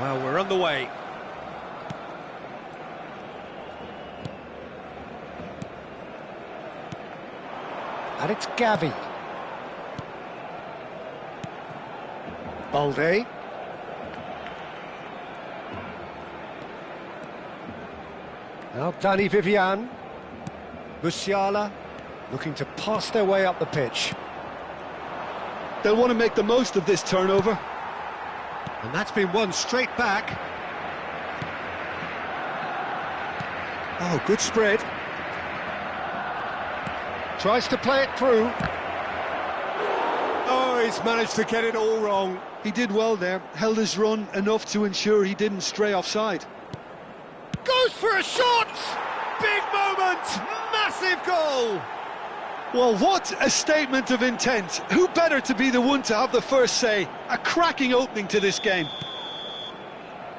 Well, we're on the way. And it's Gavi. Balde. Now Danny Vivian. Musiala looking to pass their way up the pitch. They'll want to make the most of this turnover. And that's been won straight back. Oh, good spread. Tries to play it through. Oh, he's managed to get it all wrong. He did well there, held his run enough to ensure he didn't stray offside. Goes for a shot! Big moment! Massive goal! Well, what a statement of intent. Who better to be the one to have the first say? A cracking opening to this game.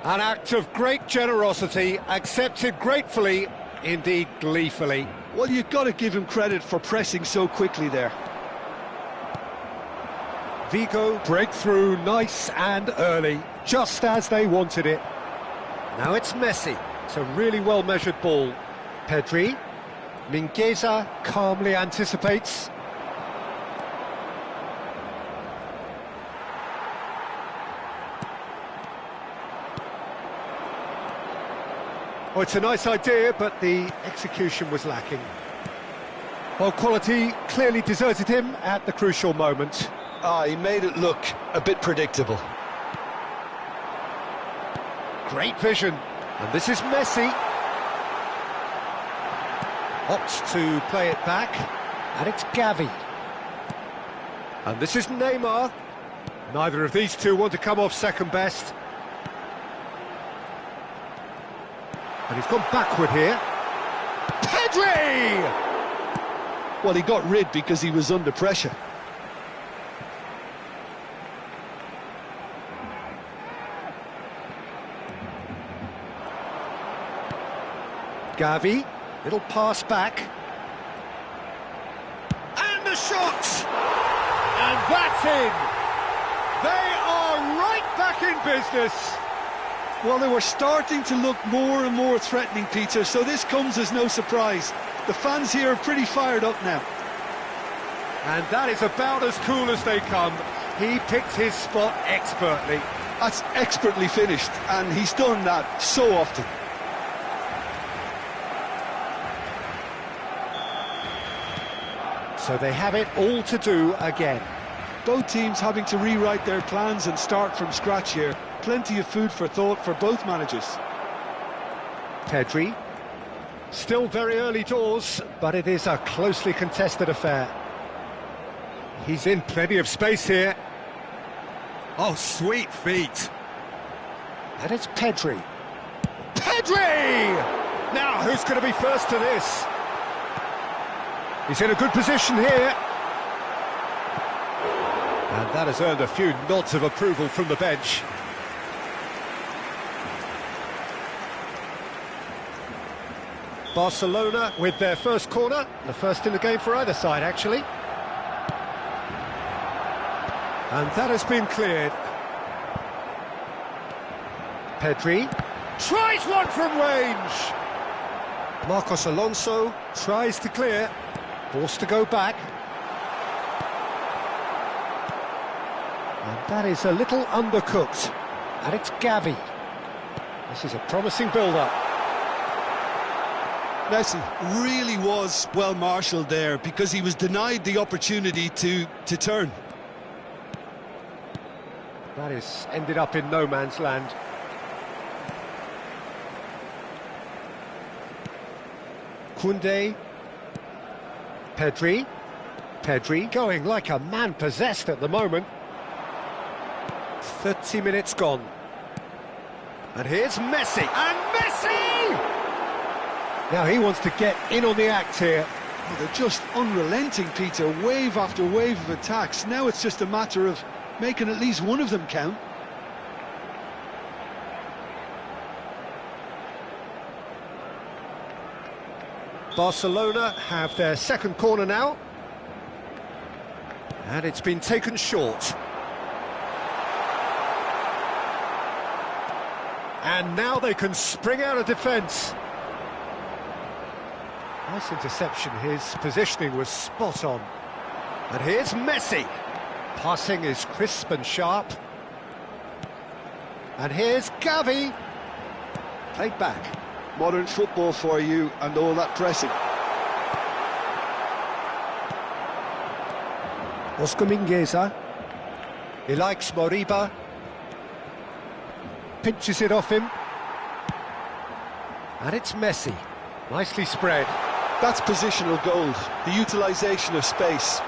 An act of great generosity, accepted gratefully, indeed gleefully. Well, you've got to give him credit for pressing so quickly there. Vigo breakthrough, nice and early, just as they wanted it. Now it's Messi. It's a really well-measured ball. Pedri. Mingueza calmly anticipates. Oh, it's a nice idea, but the execution was lacking. Well, quality clearly deserted him at the crucial moment. He made it look a bit predictable. Great vision. And this is Messi. Opts to play it back. And it's Gavi. And this is Neymar. Neither of these two want to come off second best. And he's gone backward here. Pedri! Well, he got rid because he was under pressure. Gavi, little pass back. And the shot! And that's in! They are right back in business! Well, they were starting to look more and more threatening, Peter, so this comes as no surprise. The fans here are pretty fired up now. And that is about as cool as they come. He picked his spot expertly. That's expertly finished, and he's done that so often. So they have it all to do again. Both teams having to rewrite their plans and start from scratch here. Plenty of food for thought for both managers. Pedri. Still very early doors, but it is a closely contested affair. He's in plenty of space here. Oh, sweet feet. And it's Pedri. Pedri! Now, who's going to be first to this? He's in a good position here. And that has earned a few nods of approval from the bench. Barcelona with their first corner, the first in the game for either side, actually. And that has been cleared. Pedri tries one from range. Marcos Alonso tries to clear, forced to go back. And that is a little undercooked. And it's Gavi. This is a promising build-up. Messi really was well marshalled there because he was denied the opportunity to turn. That is ended up in no man's land. Koundé. Pedri. Pedri going like a man possessed at the moment. 30 minutes gone. And here's Messi. And Messi! Now he wants to get in on the act here. Well, they're just unrelenting, Peter. Wave after wave of attacks. Now it's just a matter of making at least one of them count. Barcelona have their second corner now. And it's been taken short. And now they can spring out of defence. Nice interception, his positioning was spot on. And here's Messi. Passing is crisp and sharp. And here's Gavi. Played back. Modern football for you and all that pressing. Oscar Mingueza. He likes Moriba. Pinches it off him. And it's Messi. Nicely spread. That's positional gold, the utilisation of space.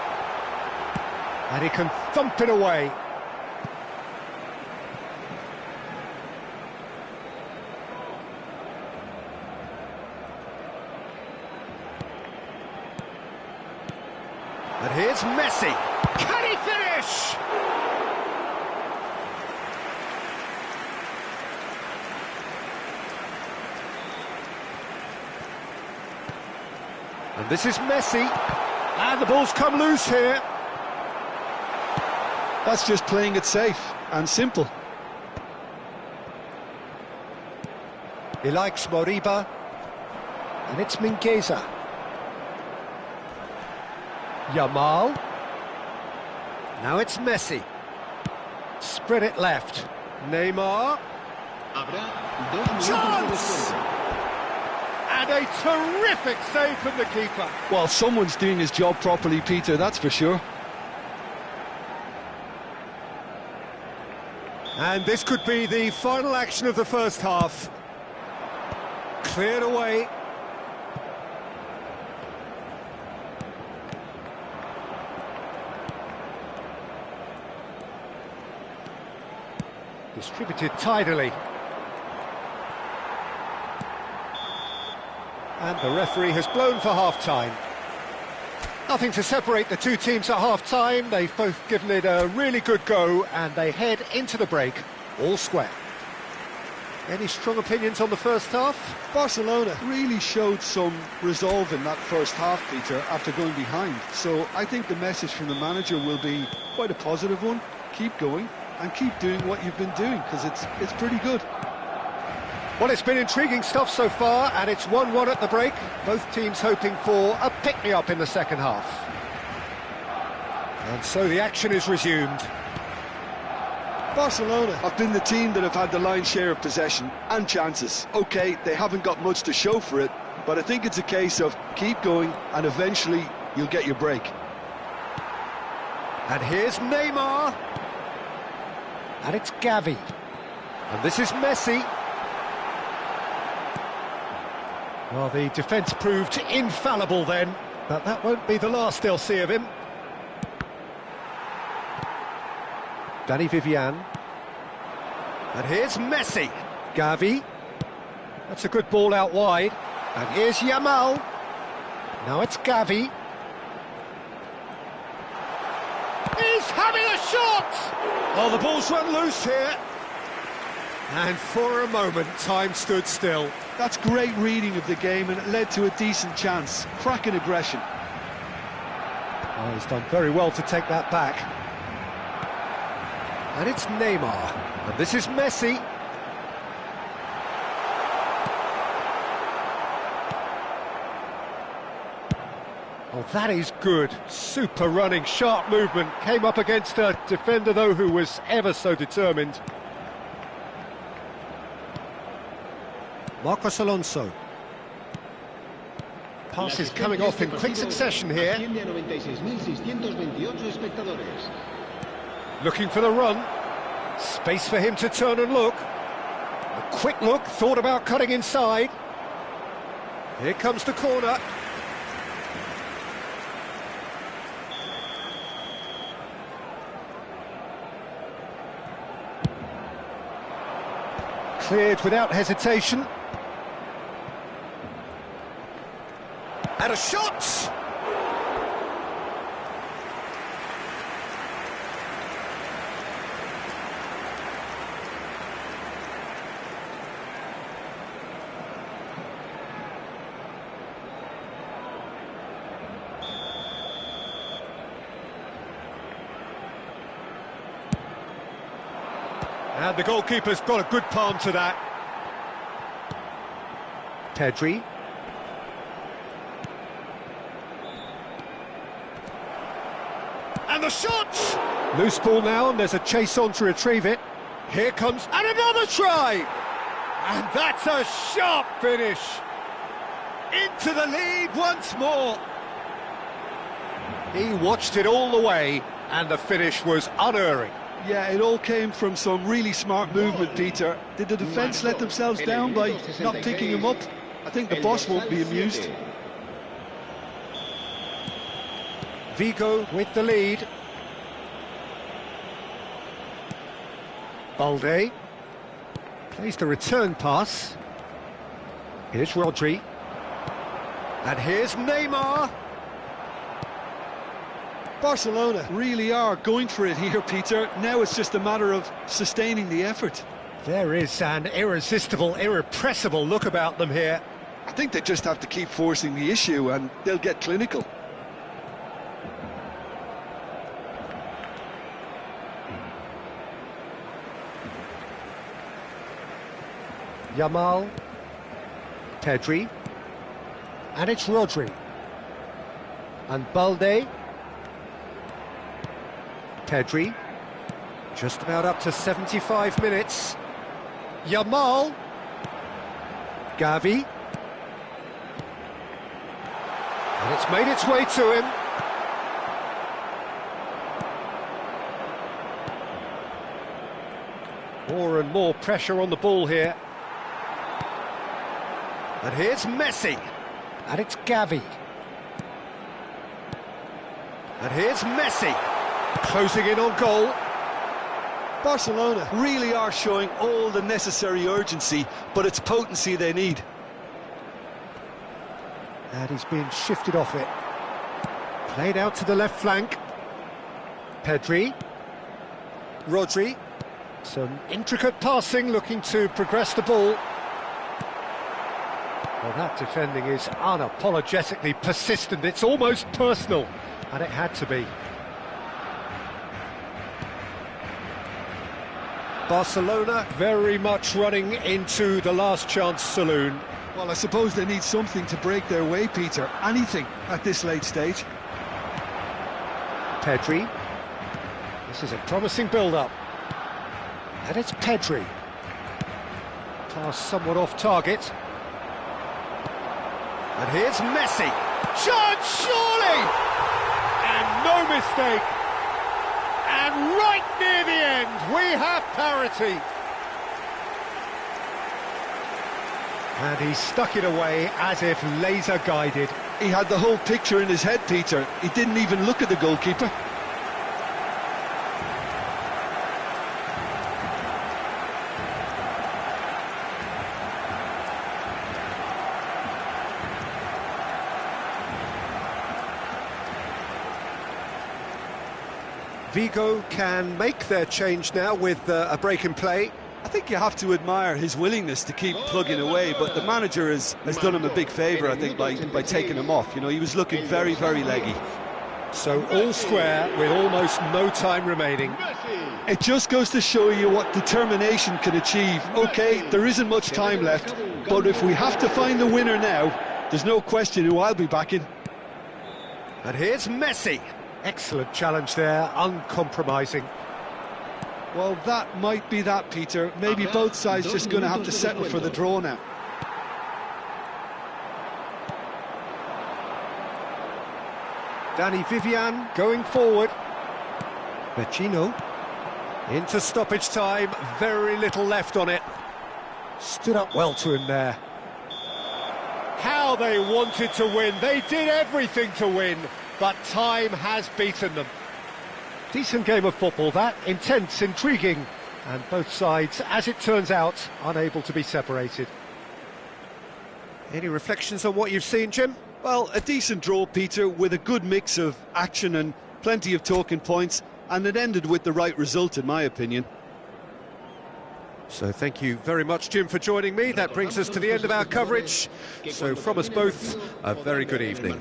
And he can thump it away. And here's Messi. Can he finish? And this is Messi. And the ball's come loose here. That's just playing it safe and simple. He likes Moriba. And it's Mingueza. Yamal. Now it's Messi. Spread it left. Neymar. Chance! And a terrific save from the keeper. Well, someone's doing his job properly, Peter, that's for sure. And this could be the final action of the first half. Cleared away. Distributed tidily. And the referee has blown for half-time. Nothing to separate the two teams at half-time. They've both given it a really good go, and they head into the break all square. Any strong opinions on the first half? Barcelona really showed some resolve in that first half, Peter, after going behind. So I think the message from the manager will be quite a positive one. Keep going and keep doing what you've been doing, because it's pretty good. Well, it's been intriguing stuff so far, and it's 1-1 at the break. Both teams hoping for a pick-me-up in the second half. And so the action is resumed. Barcelona have been the team that have had the lion's share of possession and chances. OK, they haven't got much to show for it, but I think it's a case of keep going and eventually you'll get your break. And here's Neymar. And it's Gavi. And this is Messi. Well, the defence proved infallible then, but that won't be the last they'll see of him. Danny Vivian. And here's Messi. Gavi. That's a good ball out wide. And here's Yamal. Now it's Gavi. He's having a shot! Oh, the ball's run loose here. And for a moment, time stood still. That's great reading of the game, and it led to a decent chance. Cracking aggression. Oh, he's done very well to take that back. And it's Neymar. And this is Messi. Oh, that is good. Super running, sharp movement. Came up against a defender, though, who was ever so determined. Marcos Alonso. Passes coming off in quick succession here. Looking for the run. Space for him to turn and look. A quick look, thought about cutting inside. Here comes the corner. Cleared without hesitation. And a shot! And the goalkeeper's got a good palm to that. Pedri. And the shot! Loose ball now, and there's a chase on to retrieve it. Here comes, and another try! And that's a sharp finish. Into the lead once more. He watched it all the way, and the finish was unerring. Yeah, it all came from some really smart movement, Peter. Did the defence let themselves down by not picking him up? I think the boss won't be amused. Vigo with the lead. Balde plays the return pass. Here's Rodri. And here's Neymar. Barcelona really are going for it here, Peter. Now it's just a matter of sustaining the effort. There is an irresistible, irrepressible look about them here. I think they just have to keep forcing the issue and they'll get clinical. Yamal, Pedri, and it's Rodri. And Balde, Pedri, just about up to 75 minutes. Yamal, Gavi, and it's made its way to him. More and more pressure on the ball here. And here's Messi. And it's Gavi. And here's Messi. Closing in on goal. Barcelona really are showing all the necessary urgency, but it's potency they need. And he's being shifted off it. Played out to the left flank. Pedri. Rodri. Some intricate passing, looking to progress the ball. Well, that defending is unapologetically persistent. It's almost personal, and it had to be. Barcelona very much running into the last chance saloon. Well, I suppose they need something to break their way, Peter. Anything at this late stage. Pedri. This is a promising build-up. And it's Pedri. Pass somewhat off target. And here's Messi. Shot, surely! And no mistake. And right near the end, we have parity. And he stuck it away as if laser-guided. He had the whole picture in his head, Peter. He didn't even look at the goalkeeper. Vigo can make their change now with a break in play. I think you have to admire his willingness to keep plugging away, but the manager has done him a big favour, I think, by taking him off. You know, he was looking very, very leggy. So all square with almost no time remaining. It just goes to show you what determination can achieve. OK, there isn't much time left, but if we have to find the winner now, there's no question who I'll be backing. And here's Messi. Excellent challenge there, uncompromising. Well, that might be that, Peter. Maybe both sides just going to have to settle for the draw now. Danny Vivian going forward. Vecino. Into stoppage time, very little left on it. Stood up well to him there. How they wanted to win. They did everything to win, but time has beaten them. Decent game of football, that. Intense, intriguing. And both sides, as it turns out, unable to be separated. Any reflections on what you've seen, Jim? Well, a decent draw, Peter, with a good mix of action and plenty of talking points, and it ended with the right result, in my opinion. So thank you very much, Jim, for joining me. That brings us to the end of our coverage. So from us both, a very good evening.